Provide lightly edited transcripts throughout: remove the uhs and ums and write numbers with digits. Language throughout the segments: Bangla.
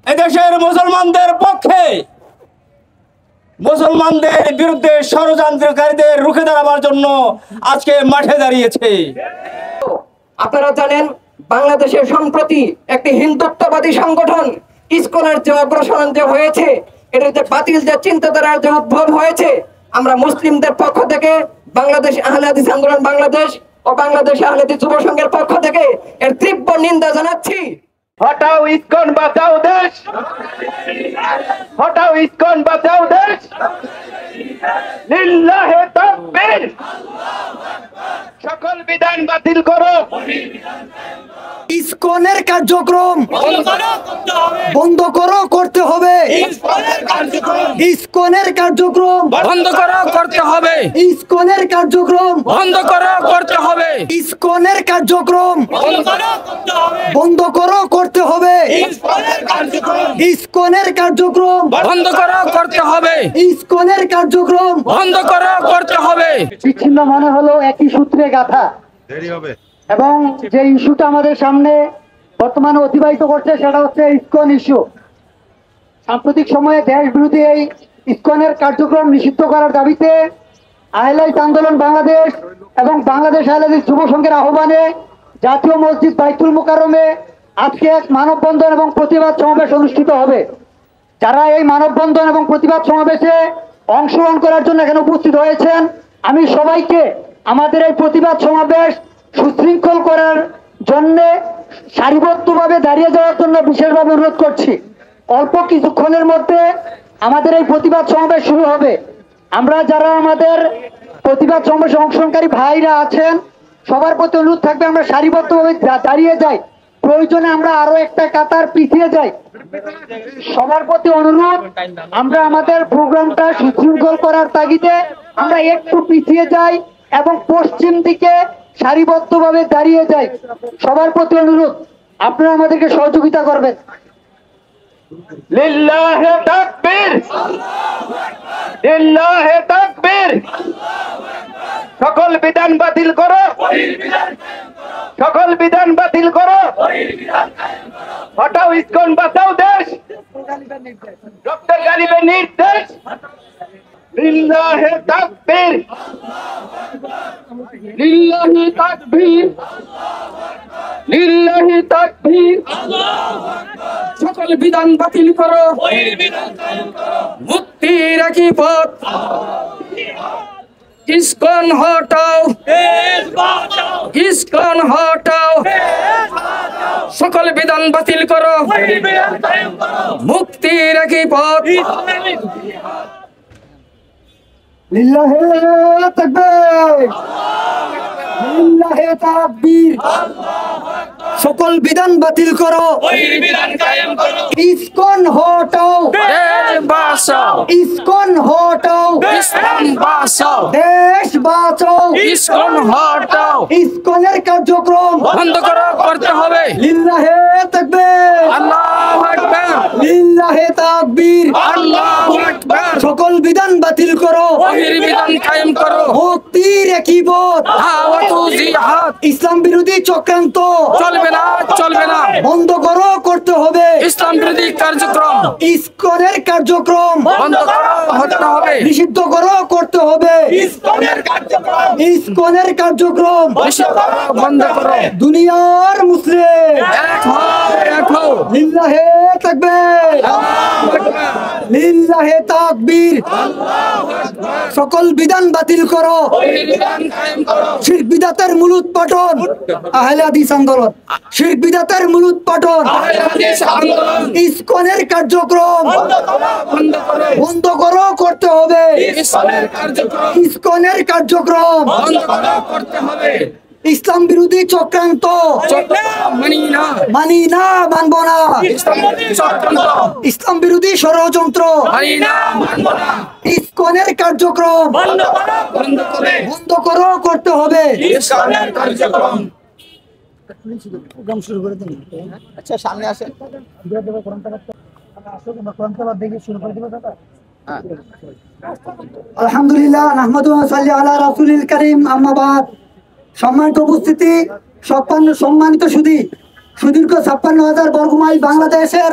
এদেশের মুসলমানদের পক্ষে, মুসলমানদের বিরুদ্ধে ষড়যন্ত্রকারীদের রুখে দাঁড়াবার জন্য আজকে মাঠে দাঁড়িয়েছে। আপনারা জানেন বাংলাদেশের সম্প্রতি একটি হিন্দুত্ববাদী সংগঠন ইসকনের যে অগ্রসরণ যে হয়েছে, এটার যে বাতিল যে চিন্তাধারার যে উদ্ভব হয়েছে, আমরা মুসলিমদের পক্ষ থেকে বাংলাদেশ আহলে হাদিস আন্দোলন বাংলাদেশ ও বাংলাদেশ আহলে হাদিস যুব সংঘের পক্ষ থেকে এর তীব্র নিন্দা জানাচ্ছি। হটাও ইসকন বাঁচাও দেশ, হটাও ইসকন বাঁচাও দেশ, লিল্লাহে তাকবীর, সকল বিধান বাতিল করো। ইসকনের কার্যক্রম বন্ধ করো, করতে হবে। ইসকনের কার্যক্রম বন্ধ করো, করতে হবে। ইসকনের কার্যক্রম বন্ধ করো, করতে হবে। ইসকনের কার্যক্রম বন্ধ করো, করতে হবে। ইসকনের কার্যক্রম বন্ধ করো, করতে হবে। ইসকনের কার্যক্রম বন্ধ করো, করতে হবে। বিচ্ছিন্ন মনে হলো একই সূত্রে গাথা, এবং যে ইস্যুটা আমাদের সামনে বর্তমানে অতিবাহিত করছে সেটা হচ্ছে ইসকন ইস্যু। সাম্প্রতিক সময়ে দেশ বিরোধী এই ইসকনের কার্যক্রম নিষিদ্ধ করার দাবিতে আহলে হাদিস আন্দোলন বাংলাদেশ এবং বাংলাদেশ আহলে হাদিস যুব সংঘের আহ্বানে জাতীয় মসজিদ বাইতুল মুকাররমে আজকে এক মানববন্ধন এবং প্রতিবাদ সমাবেশ অনুষ্ঠিত হবে। যারা এই মানববন্ধন এবং প্রতিবাদ সমাবেশে অংশগ্রহণ করার জন্য এখানে উপস্থিত হয়েছেন, আমি সবাইকে আমাদের এই প্রতিবাদ সমাবেশ সুশৃঙ্খল করার জন্য সারিবদ্ধভাবে দাঁড়িয়ে যাওয়ার জন্য বিশেষভাবে অনুরোধ করছি। অল্প কিছুক্ষণের মধ্যে আমাদের এই প্রতিবাদ সমাবেশ শুরু হবে। আমরা যারা আমাদের প্রতিবাদ সমাবেশে অংশগ্রহণকারী ভাইরা আছেন, সবার প্রতি অনুরোধ থাকবে আমরা সারিবদ্ধভাবে দাঁড়িয়ে যাই, প্রয়োজনে আমরা আরো একটা কাতার পিছিয়ে যাই। সবার প্রতি অনুরোধ, আমরা আমাদের প্রোগ্রামটা সুশৃঙ্খল করার তাগিদে আমরা একটু পিছিয়ে যাই এবং পশ্চিম দিকে সারিবদ্ধভাবে দাঁড়িয়ে যাই। সবার প্রতি অনুরোধ, আপনারা আমাদেরকে সহযোগিতা করবেন। লিল্লাহে তাকবীর, লিল্লাহে তাকবীর, সকল বিধান বাতিল করো, সকল বিধান বাতিল করো, হটাও ইসকন বাঁচাও দেশ, ডক্টর গালিবের নির্দেশ, লিল্লাহে তাকবীর, লিল্লাহি তাকবীর, লিল্লাহি তাকবীর, সকল বিধান বাতিল করো, মুক্তির একই পথ। ইসকন হটাও, ইসকন হটাও, সকল বিধান বাতিল করো, মুক্তির একই পথ। লিল্লাহে তাকবীর, লিল্লাহে তাকবীর, সকল বিধান বাতিল করো, ইসকন হটাও, দেশ বাঁচাও, ইসকন হটাও, ইসলাম বাঁচাও, দেশ বাঁচাও, ইসকন হটাও, ইসকনের কার্যক্রম বন্ধ করো, করতে হবে। লিল্লাহে তাকবীর, আল্লাহু আকবার, লিল্লাহে তাকবীর, আল্লাহু আকবার। সকল বিধান বাতিল করো, ওহির বিধান কায়েম করো, মুক্তির একই পথ। দাওয়াতু জিহাদ ইসলাম বিরোধী চক্রান্ত চলবে না, চলবে না। বন্ধ করো, করতে হবে। ইসলাম বিরোধী কার্যক্রম ইসকনের কার্যক্রম বন্ধ করো, হতে হবে। নিষিদ্ধ করো, করতে হবে। ইসকনের কার্যক্রম নিষিদ্ধ করো, বন্ধ করো। দুনিয়ার মুসলিম এক হও, এক হও। লিল্লাহে তাকবীর, লিল্লাহে তাকবীর, সকল বিধান বাতিল করো, ওহির বিধান কায়েম করো, শিরক বিদআতের মূল উৎপাটন আহলে হাদিস আন্দোলন, শিরক বিদআতের মূল উৎপাটন আহলে হাদিস আন্দোলন ইসকনের কার্যক্রম বন্ধ করো, বন্ধ করো, করতে হবে। ইসলামের কার্যক্রম ইসকনের কার্যক্রম বন্ধ করো, করতে হবে। ইসলাম বিরোধী চক্রান্ত মানি না, মানি না, মানব না। ইসলাম বিরোধী চক্রান্ত ইসলাম বিরোধী ষড়যন্ত্র মানি না, মানব না। ইসকনের কার্যক্রম বন্ধ করো, বন্ধ করে। বন্ধ করো, করতে হবে। ইসলামের কার্যক্রম প্রোগ্রাম শুরু করে দিন। আচ্ছা, সামনে আসেন। আলহামদুলিল্লাহ, নাহমাদুহু ওয়া সাল্লি আলা রাসূলিল কারীম, আম্মা বাদ। সম্মানিত উপস্থিতি, সম্মানিত সুধী, সুদীর্ঘ ৫৬,০০০ বর্গমাইল বাংলাদেশের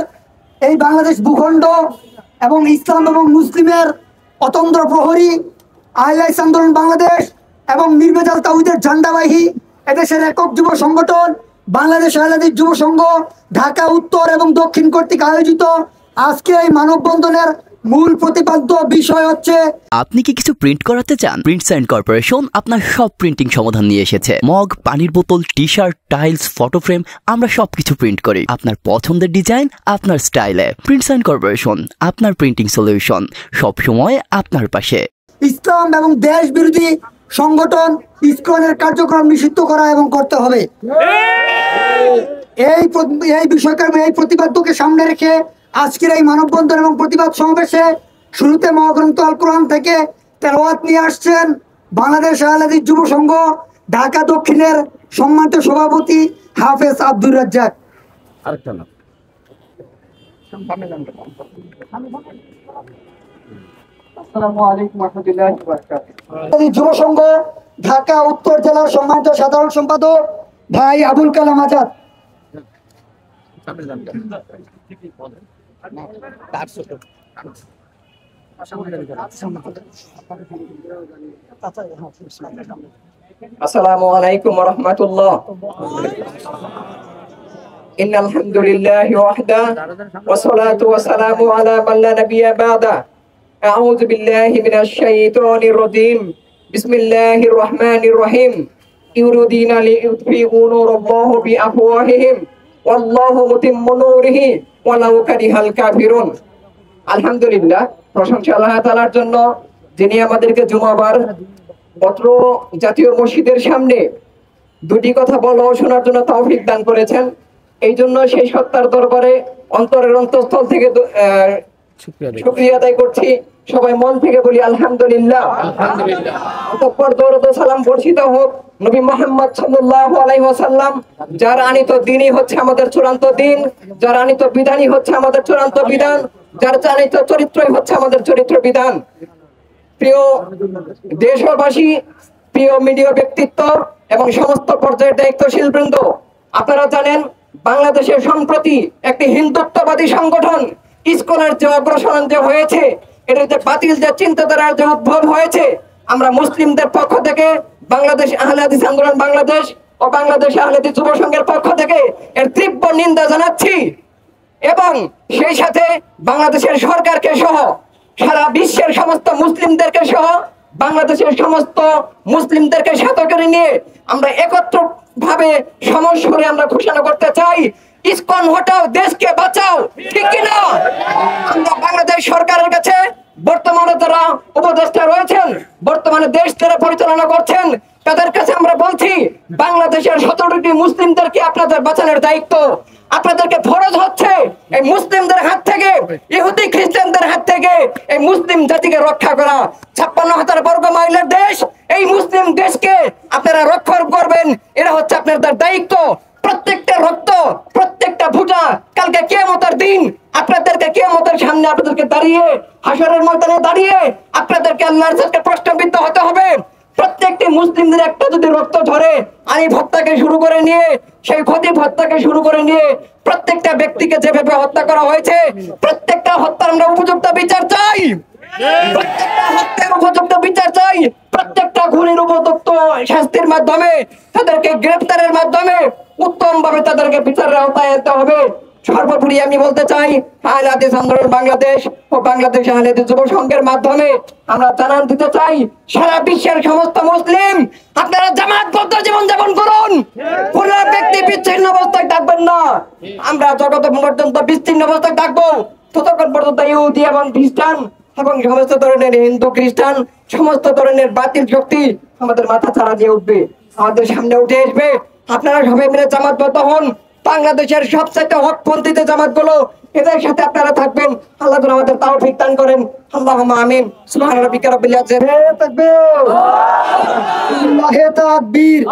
এই বাংলাদেশ ভূখণ্ড এবং ইসলাম এবং মুসলিমের অতন্ত্র প্রহরী, আইলাইস আন্দোলন বাংলাদেশ এবং নির্ভেজাল তাওহীদের ঝান্ডাবাহী এদেশের একক যুব সংগঠন বাংলাদেশ আহলাদি যুব সংঘ ঢাকা উত্তর এবং দক্ষিণ কর্তৃক আয়োজিত আজকে এই মানববন্ধনের মূল প্রতিপাদ্য বিষয় হচ্ছে, আপনি কি কিছু প্রিন্ট করাতে চান? প্রিন্টস এন্ড কর্পোরেশন আপনার সব প্রিন্টিং সমাধান নিয়ে এসেছে। মগ, পানির বোতল, T shirt, tiles, photo frame, আমরা সবকিছু প্রিন্ট করি আপনার পছন্দের ডিজাইন, আপনার স্টাইলে। প্রিন্টস এন্ড কর্পোরেশন, আপনার প্রিন্টিং সলিউশন, সব সময় আপনার পাশে। ইসলাম এবং দেশ বিরোধী সংগঠন ইসকনের কার্যক্রম নিষিদ্ধ করা এবং করতে হবে। এই বিষয়কে এই প্রতিবাদকে সামনে রেখে আজকের এই মানববন্ধন এবং প্রতিবাদ সমাবেশে শুরুতে মহাগ্রন্থ আল কোরআন থেকে তেলাওয়াত নিয়ে আসছেন বাংলাদেশ আহলাদি যুব সংঘ ঢাকা দক্ষিণের সম্মানিত সভাপতি হাফেজ আব্দুর রাজ্জাক। আসসালামু আলাইকুম ওয়া রাহমাতুল্লাহি ওয়া বারাকাতুহু। যুব সংঘ ঢাকা উত্তর জেলার সম্মানিত সাধারণ সম্পাদক ভাই আবুল কালাম আজাদ। আসসালামু আলাইকুম ওয়া রাহমাতুল্লাহ। ইন্নাল হামদুলিল্লাহি ওয়াহদা ওয়াস সালাতু ওয়াস সালামু আলা মান লা নাবিয়্যা বা'দা। আউযু বিল্লাহি মিনাশ শাইতানির রাজীম। বিসমিল্লাহির রহমানির রহিম। ইউরিদুনা লিইউতফিউ নূরাল্লাহি বিআফওয়াহিহিম ওয়াল্লাহু মুতিম্মু নূরিহি ওয়ালাউ কারিহাল কাফিরুন। আলহামদুলিল্লাহ, প্রশংসা আল্লাহ তাআলার জন্য যিনি আমাদেরকে জুমাবার অত্র জাতীয় মসজিদের সামনে দুটি কথা বলা ও শোনার জন্য তৌফিক দান করেছেন। এই জন্য সেই সত্তার দরবারে অন্তরের অন্তঃস্থল থেকে শুকরিয়া আদায় করছি। সবাই মন থেকে বলি আলহামদুলিল্লাহ। অতঃপর দরুদ ও সালাম বর্ষিত হোক নবী মুহাম্মদ সাল্লাল্লাহু আলাইহি ওয়াসাল্লাম, যার আনিত দ্বীনই হচ্ছে আমাদের চূড়ান্ত দ্বীন, যার আনিত বিধানই হচ্ছে আমাদের চূড়ান্ত বিধান, যার আনিত চরিত্রই হচ্ছে আমাদের চরিত্র বিধান। প্রিয় দেশবাসী, প্রিয় মিডিয়া ব্যক্তিত্ব এবং সমস্ত পর্যায়ের দায়িত্বশীল বৃন্দ, আপনারা জানেন বাংলাদেশে সম্প্রতি একটি হিন্দুত্ববাদী সংগঠন ইসকনের যে অগ্রসরণ যে হয়েছে, এটার যে বাতিল যে চিন্তাধারার যে উদ্ভব হয়েছে, আমরা মুসলিমদের পক্ষ থেকে বাংলাদেশ আহলে হাদিস আন্দোলন বাংলাদেশ ও বাংলাদেশ আহলে হাদিস যুব সংঘের পক্ষ থেকে এর তীব্র নিন্দা জানাচ্ছি এবং সেই সাথে বাংলাদেশের সরকারকে সহ সারা বিশ্বের সমস্ত মুসলিমদেরকে সহ বাংলাদেশের সমস্ত মুসলিমদেরকে সাথে করে নিয়ে আমরা একত্র ভাবে সমস্বরে আমরা ঘোষণা করতে চাই, ইসকন হটাও, দেশকে বাঁচাও। ঠিক কিনা? আমরা বাংলাদেশ সরকারের কাছে বর্তমানে যারা উপদেষ্টা রয়েছেন, বর্তমানে দেশ যারা পরিচালনা করছেন, তাদের কাছে আমরা বলছি বাংলাদেশের 17টি মুসলিমদেরকে আপনাদের বাঁচানোর দায়িত্ব। আপনাদেরকে ফরজ হচ্ছে এই মুসলিমদের হাত থেকে, ইহুদি খ্রিস্টানদের হাত থেকে এই মুসলিম জাতিকে রক্ষা করা। 56,000 বর্গ মাইলের দেশ, এই মুসলিম দেশকে আপনারা রক্ষা করবেন, এটা হচ্ছে আপনাদের দায়িত্ব। প্রত্যেকটা রক্ত, প্রত্যেকটা ফুটা কালকে কিয়ামতের দিন আপনাদেরকে কিয়ামতের সামনে আপনাদেরকে দাঁড়িয়ে, হাসরের ময়দানে দাঁড়িয়ে আপনাদেরকে আল্লাহর কাছে প্রশ্নবিদ্ধ হতে হবে। প্রত্যেকটি মুসলিমদের একটা যদি রক্ত ঝরে, আলিফ হত্যাকে শুরু করে নিয়ে সেই খতিব হত্যাকে শুরু করে নিয়ে প্রত্যেকটা ব্যক্তিকে যেভাবে হত্যা করা হয়েছে, প্রত্যেকটা হত্যার আমরা উপযুক্ত বিচার চাই। প্রত্যেকটা হত্যার উপযুক্ত বিচার চাই। প্রত্যেকটা খুনির উপযুক্ত শাস্তির মাধ্যমে, তাদেরকে গ্রেফতারের মাধ্যমে উত্তম ভাবে তাদেরকে বিচারের আওতায় আনতে হবে। সর্বোপরি আমি বলতে চাই, আহলে হাদিস আন্দোলন বাংলাদেশ ও বাংলাদেশ আহলে হাদিস যুব সংঘের মাধ্যমে আমরা জানান দিতে চাই, সারা বিশ্বের সমস্ত মুসলিম আপনারা জামাতবদ্ধ জীবন যাপন করুন। কোন ব্যক্তি বিচ্ছিন্ন অবস্থায় থাকবেন না। আমরা যতক্ষণ পর্যন্ত বিচ্ছিন্ন অবস্থায় থাকবো, ততক্ষণ পর্যন্ত ইহুদি এবং খ্রিস্টান এবং সমস্ত ধরনের হিন্দু খ্রিস্টান সমস্ত ধরনের বাতিল শক্তি আমাদের মাথা ছাড়া দিয়ে উঠবে, আমাদের সামনে উঠে আসবে। আপনারা সবাই মিলে জামাতবদ্ধ হন। বাংলাদেশের সবচাইতে হকপন্থীতে জামাতগুলো, এদের সাথে আপনারা থাকবেন। আল্লাহ যেন আমাদের তৌফিক দান করেন। আল্লাহুম্মা আমিন। সুবহান রাব্বিকা রাব্বিল ইজ্জাতি আল্লাহে তাকবীর।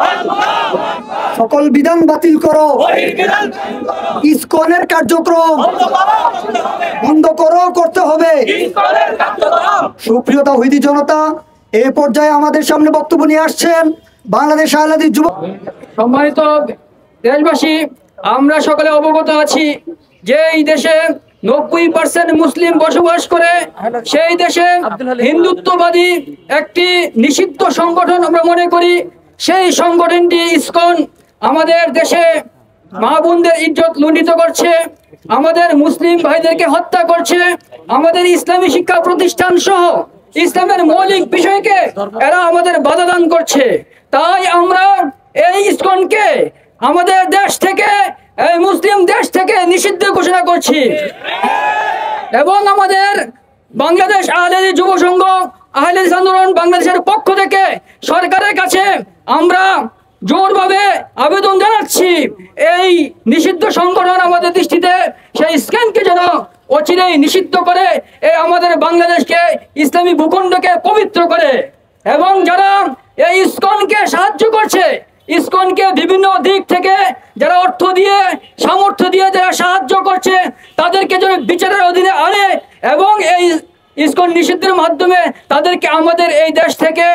সকল বিধান বাতিল করো, ইসকনের কার্যক্রম বন্ধ করো, করতে হবে। সুপ্রিয় তাওহীদি জনতা, এই পর্যায়ে আমাদের সামনে বক্তব্য নিয়ে আসছেন বাংলাদেশ আহলে হাদিস যুব। সম্মানিত দেশবাসী, আমরা সকলে অবগত আছি যে এই দেশে 90% মুসলিম বসবাস করে, সেই দেশে হিন্দুত্ববাদী একটি নিষিদ্ধ সংগঠন আমরা মনে করি। সেই সংগঠনটি ইসকন আমাদের দেশে মা বোনদের ইজ্জত লুণ্ঠিত করছে, আমাদের মুসলিম ভাইদেরকে হত্যা করছে, আমাদের ইসলামী শিক্ষা প্রতিষ্ঠান সহ ইসলামের মৌলিক বিষয়কে এরা আমাদের বাধা দান করছে। তাই আমরা এই ইসকনকে আমাদের দেশ থেকে, এই মুসলিম দেশ থেকে নিষিদ্ধ ঘোষণা করছি। এবং আমাদের বাংলাদেশ আহলে যুব সংঘ, আহলে আন্দোলন বাংলাদেশের পক্ষ থেকে সরকারের কাছে আমরা জোরভাবে আবেদন জানাচ্ছি, এই নিষিদ্ধ সংগঠন আমাদের দৃষ্টিতে সেই ইসকনকে যেন অচিরেই নিষিদ্ধ করে এই আমাদের বাংলাদেশকে, ইসলামী ভূখণ্ডকে পবিত্র করে। এবং যারা এই ইসকনকে সাহায্য করছে, ইসকনকে বিভিন্ন দিক থেকে যারা অর্থ দিয়ে, সামর্থ্য দিয়ে যারা সাহায্য করছে, তাদেরকে যেন বিচারের অধীনে আনে এবং এই ইসকন নিষিদ্ধের মাধ্যমে তাদেরকে আমাদের এই দেশ থেকে,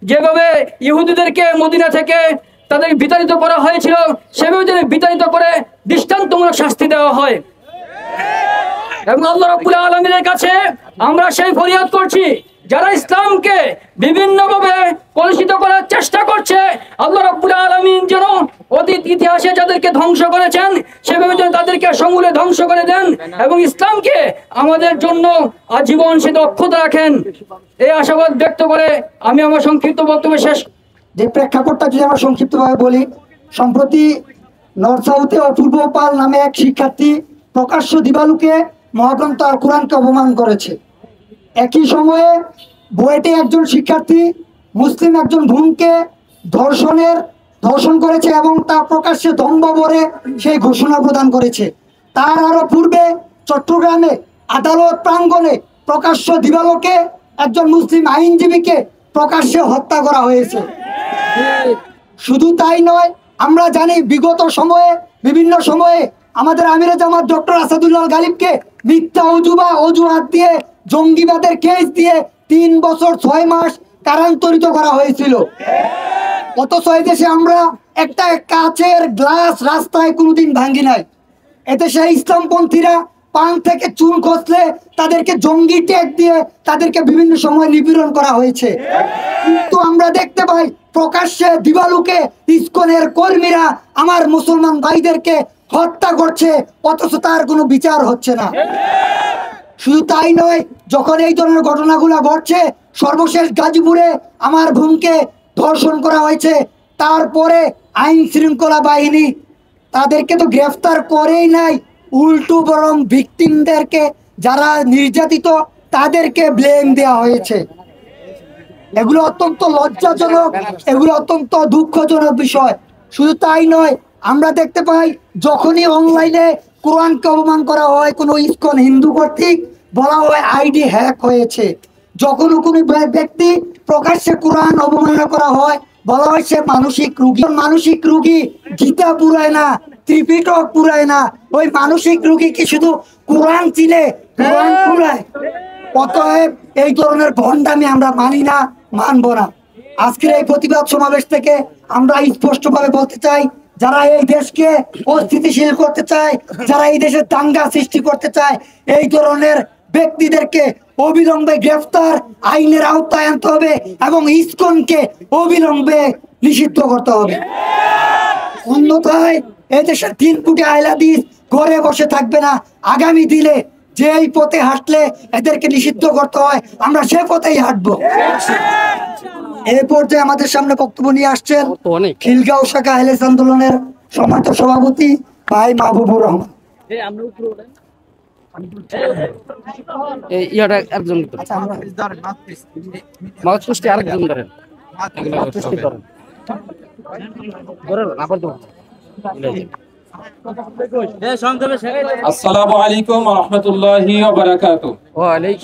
যেভাবে ইহুদিদেরকে মদিনা থেকে তাদের বিতাড়িত করা হয়েছিল, সেভাবে যেন বিতাড়িত করে দৃষ্টান্তমূলক শাস্তি দেওয়া হয়। এবং আল্লাহ রাব্বুল আলামিনের কাছে আমরা সেই ফরিয়াদ করছি, যারা ইসলামকে বিভিন্নভাবে কলুষিত করার চেষ্টা করছে, আল্লাহ রাব্বুল আলামিন যেন অতীত ইতিহাসে যাদেরকে ধ্বংস করেছেন সেভাবে যেন তাদেরকে সমূলে ধ্বংস করে দেন এবং ইসলামকে আমাদের জন্য আজীবন সে অক্ষত রাখেন। এই আশাবাদ ব্যক্ত করে আমি আমার সংক্ষিপ্ত বক্তব্য শেষ। যে প্রেক্ষাপটটা যদি আমরা সংক্ষিপ্তভাবে বলি, সম্প্রতি নর্থ সাউথে অপূর্ব পাল নামে এক শিক্ষার্থী প্রকাশ্য দিবালুকে মহাগ্রন্থ আল কোরআনকে অপমান করেছে। একই সময়ে বুয়েটে একজন শিক্ষার্থী মুসলিম একজন বোনকে ধর্ষণ করেছে এবং তা প্রকাশ্যে দম্ভ ভরে সেই ঘোষণা প্রদান করেছে। তার আরো পূর্বে চট্টগ্রামে আদালত প্রাঙ্গণে প্রকাশ্য দিবালোকে একজন মুসলিম আইনজীবীকে প্রকাশ্যে হত্যা করা হয়েছে। শুধু তাই নয়, আমরা জানি বিগত সময়ে বিভিন্ন সময়ে আমাদের আমিরে জামাত ডক্টর আসাদুল্লাহ গালিবকে মিথ্যা অজুহাত দিয়ে জঙ্গিবাদের কেস দিয়ে 3 বছর 6 মাস কারান্তরিত করা হয়েছিল। অথচ এই দেশে আমরা একটা কাচের গ্লাস রাস্তায় কোনোদিন ভাঙ্গি নাই। এদেশে ইসলামপন্থীরা পান থেকে চুন খসলে তাদেরকে জঙ্গি ট্যাগ দিয়ে তাদেরকে বিভিন্ন সময় নিপীড়ন করা হয়েছে। কিন্তু আমরা দেখতে পাই প্রকাশ্যে দিবালুকে ইসকনের কর্মীরা আমার মুসলমান ভাইদেরকে হত্যা করছে, অথচ তার কোনো বিচার হচ্ছে না। শুধু তাই নয়, যখন এই ধরনের ঘটনাগুলো ঘটছে, সর্বশেষ গাজীপুরে আমার বোনকে ধর্ষণ করা হয়েছে, তারপরে আইন শৃঙ্খলা বাহিনী তাদেরকে তো গ্রেফতার করেই নাই, উল্টো বরং ভিকটিমদেরকে, যারা নির্যাতিত তাদেরকে ব্লেম দেওয়া হয়েছে। এগুলো অত্যন্ত লজ্জাজনক, এগুলো অত্যন্ত দুঃখজনক বিষয়। শুধু তাই নয়, আমরা দেখতে পাই যখনই অনলাইনে কোরআনকে অপমান করা হয় কোনো ইসকন হিন্দু কর্তৃক, বলা হয় আইডি হ্যাক হয়েছে। যখন কোনো ব্যক্তি প্রকাশ্যে কোরআন অবমাননা করা হয়, বলা হয় সে মানসিক রোগী। মানসিক রোগী গীতা পুরায় না, ত্রিপিটক পুরায় না, ওই মানসিক রোগী কি শুধু কোরআন চিনে কোরআন পুরায়? অতএব এই ধরনের ভণ্ডামি আমরা মানি না, মানব না। আজকের এই প্রতিবাদ সমাবেশ থেকে আমরা স্পষ্টভাবে বলতে চাই, যারা এই দেশকে অস্থিতিশীল করতে চায়, যারা এই দেশে দাঙ্গা সৃষ্টি করতে চায়, এই ধরনের ব্যক্তিদেরকে অবিলম্বে গ্রেফতার, আইনের আওতায় আনতে হবে এবং ইসকনকে অবিলম্বে নিষিদ্ধ করতে হবে। অন্যথায় এই দেশের 3 কোটি আহলাদিস ঘরে বসে থাকবে না। আগামী দিনে যেই পথে হাঁটলে এদেরকে নিষিদ্ধ করতে হয়, আমরা সে পথেই হাঁটবো। এই পর্যায়ে আমাদের সামনে বক্তব্য নিয়ে আসছেন খিলগাঁও শাখা আহলে আন্দোলনের সম্মানিত সভাপতি ভাই মাহবুবুর রহমান। আসসালামু আলাইকুম ওয়া রাহমাতুল্লাহি ওয়া বারাকাতুহু।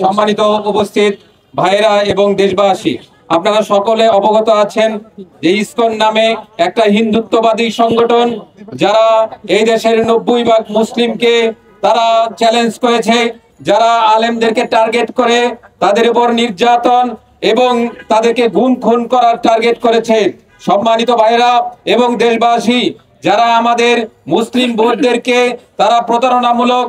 সম্মানিত উপস্থিত ভাইরা এবং দেশবাসী, আপনারা সকলে অবগত আছেন যে ইসকন নামে একটা হিন্দুত্ববাদী সংগঠন, যারা এই দেশের 90% মুসলিমকে তারা চ্যালেঞ্জ করেছে, যারা আলেমদেরকে টার্গেট করে তাদের উপর নির্যাতন এবং তাদেরকে গুম খুন করার টার্গেট করেছে। সম্মানিত ভাইরা এবং দেশবাসী, যারা আমাদের মুসলিম বোনদেরকে তারা প্রতারণামূলক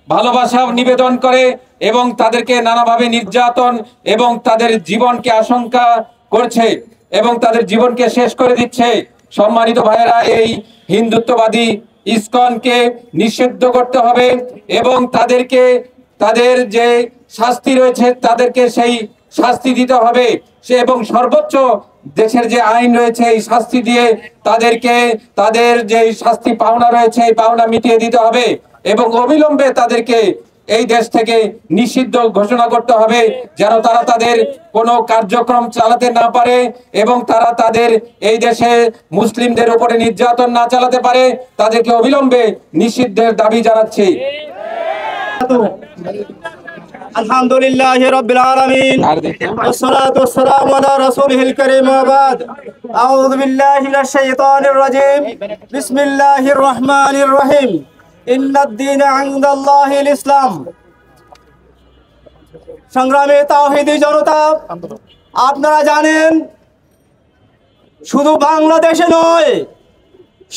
ভালোবাসা নিবেদন করে এবং তাদেরকে নানাভাবে নির্যাতন এবং তাদের জীবনকে আশঙ্কা করছে এবং তাদের জীবনকে শেষ করে দিচ্ছে। সম্মানিত ভাইয়েরা, এই হিন্দুত্ববাদী ইসকনকে নিষিদ্ধ করতে হবে এবং তাদেরকে তাদের যে শাস্তি রয়েছে তাদেরকে সেই শাস্তি দিতে হবে এবং সর্বোচ্চ দেশের যে আইন রয়েছে এই শাস্তি দিয়ে তাদেরকে তাদের যে শাস্তি পাওনা রয়েছে এই পাওনা মিটিয়ে দিতে হবে এবং অবিলম্বে তাদেরকে এই দেশ থেকে নিষিদ্ধ ঘোষণা করতে হবে, যেন তারা তাদের কোনো কার্যক্রম চালাতে না পারে এবং তারা তাদের এই দেশে মুসলিমদের উপরে নির্যাতন না চালাতে পারে। তাদেরকে অবিলম্বে নিষিদ্ধের দাবি জানাচ্ছি। আলহামদুলিল্লাহি রাব্বিল আলামিন ওয়াসসালাতু ওয়াসসালামু আলা রাসূলিল কারীম ওয়া বাদ। আউযু বিল্লাহি মিনাশ শাইতানির রাজীম। বিসমিল্লাহির রহমানির রহিম। ইন্নাদ দীনা ইনদাল্লাহিল ইসলাম। সংগ্রামী তাওহীদি জনতা, আপনারা জানেন শুধু বাংলাদেশে নয়,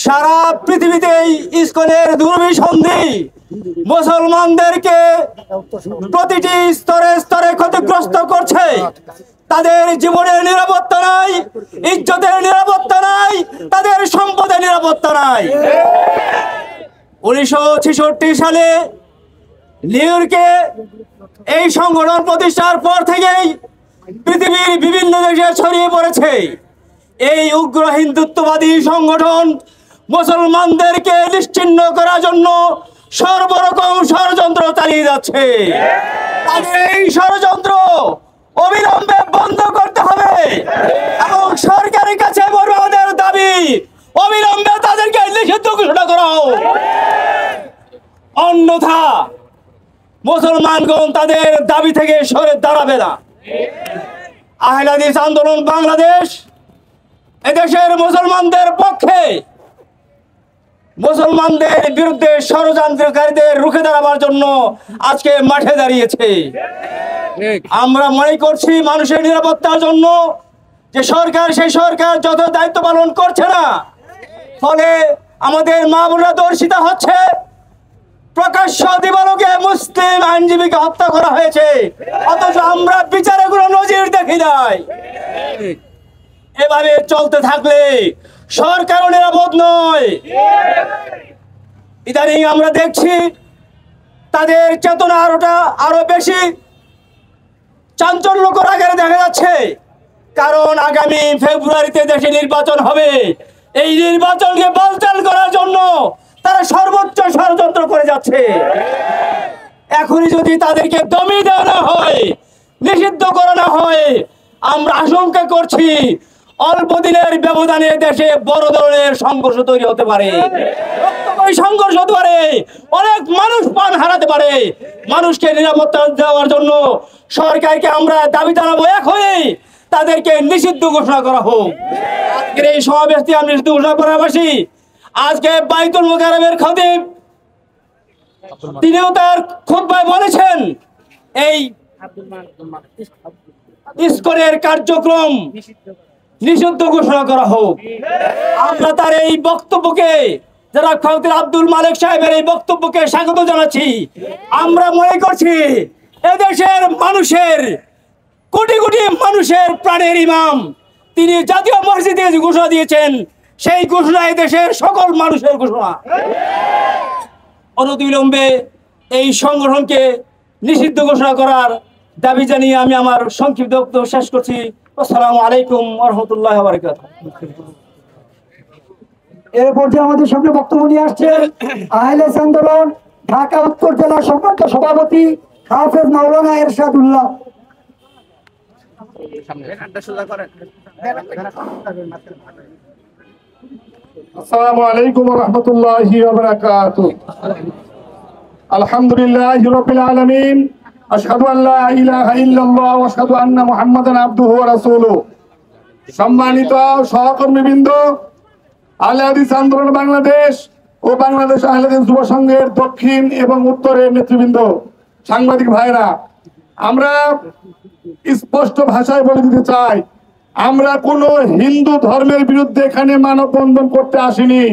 সারা পৃথিবীতেই ইসকনের দুর্বিসন্ধি মুসলমানদেরকে প্রতিটি স্তরে স্তরে ক্ষতিগ্রস্ত করছে। তাদের জীবনের নিরাপত্তা নাই, ইজ্জতের নিরাপত্তা নাই, তাদের সম্পদের নিরাপত্তা নাই। 1966 সালে নিউ ইয়র্কে এই সংগঠন প্রতিষ্ঠার পর থেকেই পৃথিবীর বিভিন্ন দেশে ছড়িয়ে পড়েছে। এই উগ্র হিন্দুত্ববাদী সংগঠন মুসলমানদেরকে নিশ্চিহ্ন করার জন্য সর্বরকম ষড়যন্ত্র চালিয়ে যাচ্ছে। তাদের এই ষড়যন্ত্র অবিলম্বে বন্ধ করতে হবে এবং সরকারের কাছে বড় আমাদের দাবি, অবিলম্বে তাদেরকে নিষিদ্ধ ঘোষণা করা হোক। অন্যথা মুসলমানগণ তাদের দাবি থেকে সরে দাঁড়াবে না। আহলে হাদিস আন্দোলন বাংলাদেশ এদেশের মুসলমানদের পক্ষে, মুসলমানদের বিরুদ্ধে ষড়যন্ত্রকারীদের রুখে দাঁড়াবার জন্য আজকে মাঠে দাঁড়িয়েছে। আমরা মনে করছি মানুষের নিরাপত্তার জন্য যে সরকার, সেই সরকার যত দায়িত্ব পালন করছে না, ফলে আমাদের মা বোনরা দর্শিত হচ্ছে। প্রকাশ্য দিবালোকে মুসলিম আইনজীবীকে হত্যা করা হয়েছে, অথচ আমরা বিচারে কোনো নজির দেখি নাই। এভাবে চলতে থাকলে সরকারও নিরাপদ নয়। ইদানিং আমরা দেখছি তাদের চেতনা আরো বেশি চাঞ্চল্যকর আকারে দেখা যাচ্ছে, কারণ আগামী ফেব্রুয়ারিতে দেশে নির্বাচন হবে। এই নির্বাচনকে বানচাল করার জন্য তারা সর্বোচ্চ ষড়যন্ত্র করে যাচ্ছে। এখনই যদি তাদেরকে দমিয়ে দেওয়া না হয়, নিষিদ্ধ করা না হয়, আমরা আশঙ্কা করছি অল্প দিনের ব্যবধানে দেশে বড় ধরনের সংঘর্ষ তৈরি হতে পারে। রক্তময় সংঘর্ষ হতে পারে, অনেক মানুষ প্রাণ হারাতে পারে। মানুষকে নিরাপত্তা দেওয়ার জন্য সরকারকে আমরা দাবি জানাবো, এখনই তাদেরকে নিষিদ্ধ ঘোষণা করা হোক। আজকের এই সমাবেশটি আমি নিষিদ্ধ ঘোষণা করাবাসী, আজকে বাইতুল মুকাররমের খতিব তিনিও তার খুতবায় বলেছেন এই ইসকনের কার্যক্রম নিষিদ্ধ ঘোষণা করা হোক। আমরা তার এই বক্তব্যকে, যারা খতিব আব্দুল মালিক সাহেবের এই বক্তব্যকে স্বাগত জানাচ্ছি। আমরা মনে করছি এদেশের মানুষের, কোটি কোটি মানুষের প্রাণের ইমাম, তিনি জাতীয় মসজিদে যে ঘোষণা দিয়েছেন, সেই ঘোষণা দেশের সকল মানুষের ঘোষণা। অনতিবিলম্বে এই সংগঠনকে নিষিদ্ধ ঘোষণা করার দাবি জানিয়ে আমি আমার সংক্ষিপ্ত বক্তব্য শেষ করছি। আসসালামু আলাইকুম ওয়া রাহমাতুল্লাহি ওয়া বারাকাতুহু। এর পর্যায়ে আমাদের সামনে বক্তব্য নিয়ে আসছেন আহলে হাদিস আন্দোলন ঢাকা উত্তর জেলা সম্মানিত সভাপতি হাফেজ মাওলানা এরশাদুল্লাহ। আসসালামু আলাইকুম ওয়া রাহমাতুল্লাহি ওয়া বারাকাতুহু। আলহামদুলিল্লাহি রাব্বিল আলামিন। আশহাদু আল্লা ইলাহা ইল্লাল্লাহ ওয়া আশহাদু আন্না মুহাম্মাদান আবদুহু ওয়া রাসূলুহু। সম্মানিত সহকর্মীবৃন্দ, আহলে হাদিস আন্দোলন বাংলাদেশ ও বাংলাদেশ আহলে হাদিস যুব সংঘের দক্ষিণ এবং উত্তরের নেতৃবৃন্দ, সাংবাদিক ভাইরা, আমরা স্পষ্ট ভাষায় বলে দিতে চাই, আমরা কোনো হিন্দু ধর্মের বিরুদ্ধে এখানে মানববন্ধন করতে আসিনি।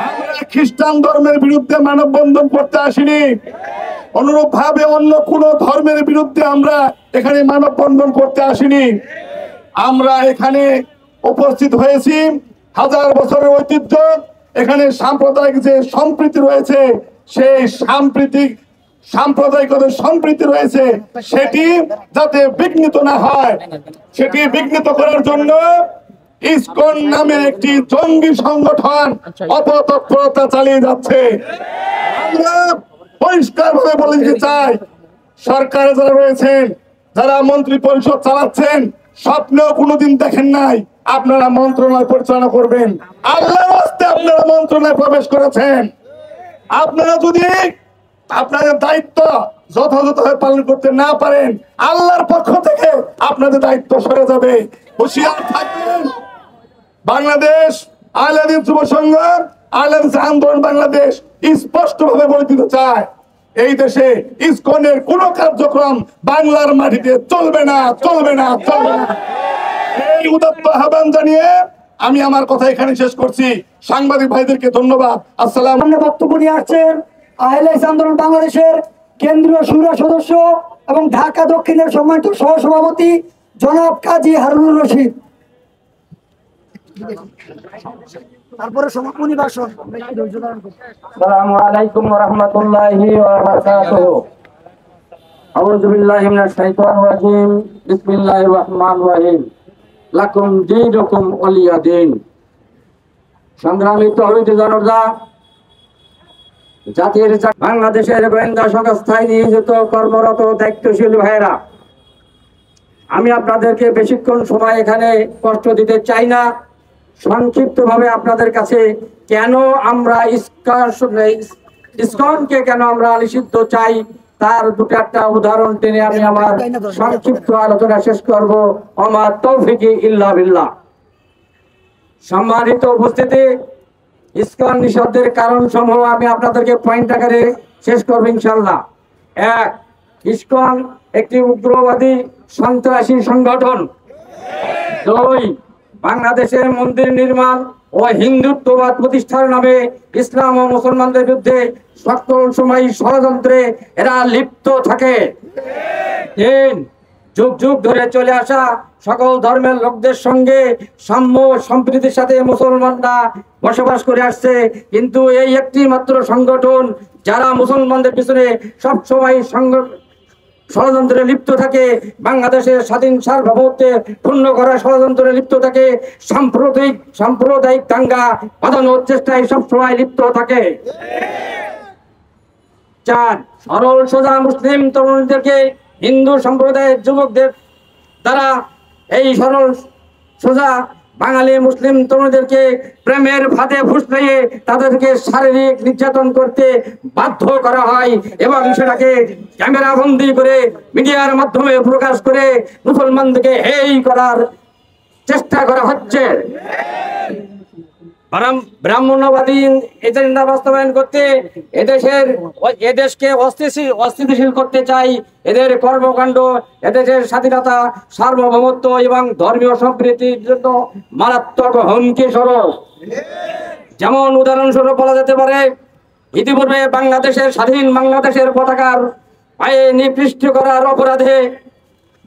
আমরা খ্রিস্টান ধর্মের বিরুদ্ধে মানববন্ধন করতে আসিনি, অনুরূপ ভাবে অন্য কোন ধর্মের বিরুদ্ধে আমরা এখানে মানববন্ধন করতে আসিনি। আমরা এখানে উপস্থিত হয়েছি হাজার বছরের ঐতিহ্য, এখানে সাম্প্রদায়িক যে সম্প্রীতি রয়েছে, সেই সাম্প্রদায়িকতার সম্প্রীতি রয়েছে, সেটি যাতে বিঘ্নিত না হয়, সেটি বিঘ্নিত করার জন্য ইসকন নামের একটি জঙ্গি সংগঠন অপতৎপরতা চালিয়ে যাচ্ছে। আমরা পরিষ্কার ভাবে বলে দিতে চাই, সরকারে যারা রয়েছেন, যারা মন্ত্রী পরিষদ চালাচ্ছেন, স্বপ্নেও কোনোদিন দেখেন নাই আপনারা মন্ত্রণালয় পরিচালনা করবেন। আল্লাহর রাস্তে আপনারা মন্ত্রণালয়ে প্রবেশ করেছেন। আপনারা যদি আপনাদের দায়িত্ব যথাযথভাবে পালন করতে না পারেন, আল্লাহর পক্ষ থেকে আপনাদের দায়িত্ব সরে যাবে। হুঁশিয়ার থাকবেন। বাংলাদেশ আহলে হাদিস যুব সংঘ, আহলে হাদিস আন্দোলন বাংলাদেশ স্পষ্টভাবে বলে দিতে চায়, এই দেশে ইসকনের কোন কার্যক্রম বাংলার মাটিতে চলবে না, চলবে না, চলবে না। এই উদাত্ত আহ্বান জানিয়ে আমি আমার কথা এখানে শেষ করছি। সাংবাদিক ভাইদেরকে ধন্যবাদ। আসসালাম। সামনে বক্তব্য নিয়ে আসছেন আহলে হাদিস আন্দোলন বাংলাদেশের কেন্দ্রীয় শুরা সদস্য এবং ঢাকা দক্ষিণের সম্মানিত সহসভাপতি জনাব কাজী হারুনুর রশিদ। তারপরে সমাপনী ভাষণ। আসসালামু আলাইকুম ওয়া রাহমাতুল্লাহি ওয়া বারাকাতুহু। আউযু বিল্লাহি মিনাশ শাইতানির রাজীম। বিসমিল্লাহির রহমানির রহিম। লাকুম দীনুকুম ওয়ালিয়া দীন। সংগ্রামী তৌহিদি জনতা, জাতির বাংলাদেশের গোয়েন্দা সংস্থায় নিয়োজিত কর্মরত দায়িত্বশীল ভাইয়েরা, আমি আপনাদেরকে বেশিক্ষণ সময় এখানে কষ্ট দিতে চাই না। সংক্ষিপ্তভাবে আপনাদের কাছে কেন আমরা ইসকনকে কেন আমরা নিষিদ্ধ চাই তার দুটো একটা উদাহরণ টেনে আমি আমার সংক্ষিপ্ত আলোচনা শেষ করব। আমার তৌফিকি ইল্লা বিল্লাহ। সম্মানিত উপস্থিতি, ইসকন নিষিদ্ধের কারণ সমূহ আমি আপনাদেরকে পয়েন্ট আকারে শেষ করব ইনশাআল্লাহ। এক, ইসকন একটি উগ্রবাদী সন্ত্রাসী সংগঠন। দুই, বাংলাদেশের মন্দির নির্মাণ ও হিন্দুত্ববাদ প্রতিষ্ঠার নামে ইসলাম ও মুসলমানদের বিরুদ্ধে সকল সময় ষড়যন্ত্রে এরা লিপ্ত থাকে। তিন, যুগ যুগ ধরে চলে আসা সকল ধর্মের লোকদের সঙ্গে সাম্য সম্প্রীতির সাথে মুসলমানরা বসবাস করে আসছে, কিন্তু এই একটি মাত্র সংগঠন যারা মুসলমানদের পিছনে সবসময় ষড়যন্ত্রে লিপ্ত থাকে, বাংলাদেশের স্বাধীন সার্বভৌমত্বে পূর্ণ করা ষড়যন্ত্রে লিপ্ত থাকে, সাম্প্রদায়িক দাঙ্গা বাঁধানোর চেষ্টায় সবসময় লিপ্ত থাকে। চার, সরল সোজা মুসলিম তরুণীদেরকে হিন্দু সম্প্রদায়ের যুবকদের দ্বারা এই সরল সোজা বাঙালি মুসলিম তরুণীদেরকে প্রেমের ফাঁদে ফুসলিয়ে তাদেরকে শারীরিক নির্যাতন করতে বাধ্য করা হয় এবং সেটাকে ক্যামেরা বন্দি করে মিডিয়ার মাধ্যমে প্রকাশ করে মুসলমানদেরকে এই করার চেষ্টা করা হচ্ছে। ব্রাহ্মণ্যবাদী এজেন্ডা বাস্তবায়ন করতে এদেশকে অস্থিতিশীল করতে চাই। এদের কর্মকাণ্ড এদেশের স্বাধীনতা, সার্বভৌমত্ব এবং ধর্মীয় সম্প্রীতির জন্য মারাত্মক হুমকি স্বরূপ। যেমন উদাহরণস্বরূপ বলা যেতে পারে, ইতিপূর্বে বাংলাদেশের স্বাধীন বাংলাদেশের পতাকার পায়ে নিপৃষ্ট করার অপরাধে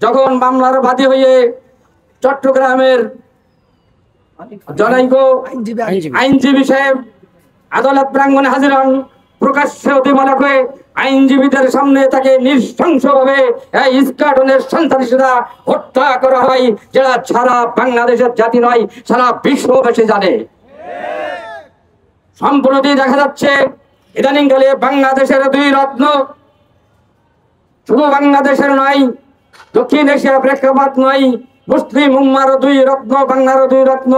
যখন মামলার বাদী হয়ে চট্টগ্রামের জনৈক আইনজীবী সাহেব আদালত প্রাঙ্গণে হাজির হন, প্রকাশ্যে অতিমানক হয়ে আইনজীবীদের সামনে তাকে নৃশংসভাবে এই ইস্কাটনের সন্ত্রাসীরা হত্যা করা হয়, যেটা সারা বাংলাদেশের জাতি নয়, সারা বিশ্ববাসী জানে। সম্প্রতি দেখা যাচ্ছে ইদানিংকালে বাংলাদেশের দুই রত্ন, শুধু বাংলাদেশের নয়, দক্ষিণ এশিয়া প্রেক্ষাপট নয়, মুসলিম উম্মার দুই রত্ন, বাংলার দুই রত্ন,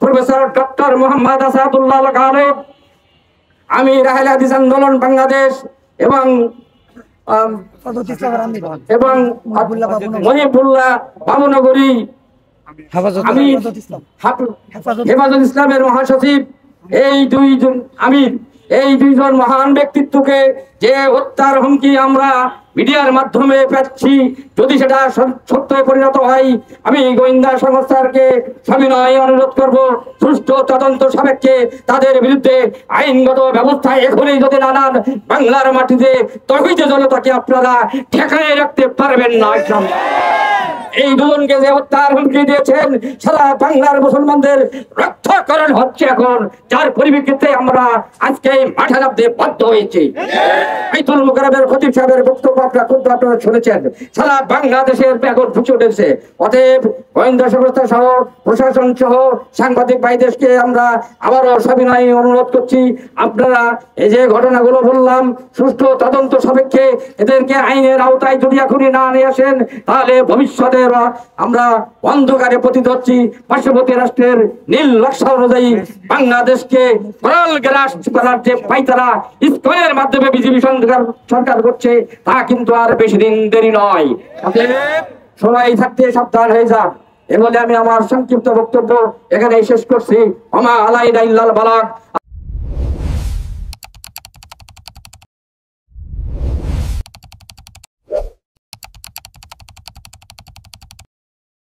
প্রফেসর ডক্টর মোহাম্মদ আসাদুল্লাহ খালেদ, আমির আহলে হাদিস আন্দোলন বাংলাদেশ এবং মহিবুল্লাহ বাবুনগরী, হেফাজত ইসলামের মহাসচিব, এই দুইজন আমির এই দুইজন মহান ব্যক্তিত্বকে যে হত্যার হুমকি আমরা মিডিয়ার মাধ্যমে পাচ্ছি, যদি সেটা সত্যে পরিণত হয়, আমি গোয়েন্দা সংস্থাকে সবিনয় অনুরোধ করব, সুষ্ঠু তদন্ত সাপেক্ষে তাদের বিরুদ্ধে আইনগত ব্যবস্থা এখনই যদি না নেন, বাংলার মাটিতে তহিদ জনতাকে আপনারা ঠেকায় রাখতে পারবেন না। এই দুজনকে যে হত্যার হুমকি দিয়েছেন, সারা বাংলার মুসলমানদের রক্ষাকরণ হচ্ছে এখন, যার পরিপ্রেক্ষিতে আমরা আজকে মাঠে নামতে বাধ্য হয়েছি। বাইতুল মুকাররমের খতিব সাহেবের বক্তব্য আপনারা শুনেছেন, সারা বাংলাদেশের এখন ফুঁসে উঠেছে। অতএব গোয়েন্দা সংস্থা সহ প্রশাসন সহ সাংবাদিক ভাইদেরকে আমরা আবারও সবিনয় অনুরোধ করছি, আপনারা এই যে ঘটনাগুলো বললাম, সুষ্ঠু তদন্ত সাপেক্ষে এদেরকে আইনের আওতায় যদি এখনই না নিয়ে আসেন, তাহলে ভবিষ্যতে আমরা অন্ধকারে পতিত হচ্ছি। পার্শ্ববর্তী রাষ্ট্রের নীল নকশা অনুযায়ী বাংলাদেশকে করাল গ্রাস করার যে পাইতারা ইসকনের মাধ্যমে বিজেপি সরকার করছে, তা কিন্তু আর বেশি দিন দেরি নয়। সবাই থাকতে সাবধান হয়ে যান। এ বলে আমি আমার সংক্ষিপ্ত বক্তব্য এখানে শেষ করছি। ওমা আলাইনা ইল্লাল বালাগ।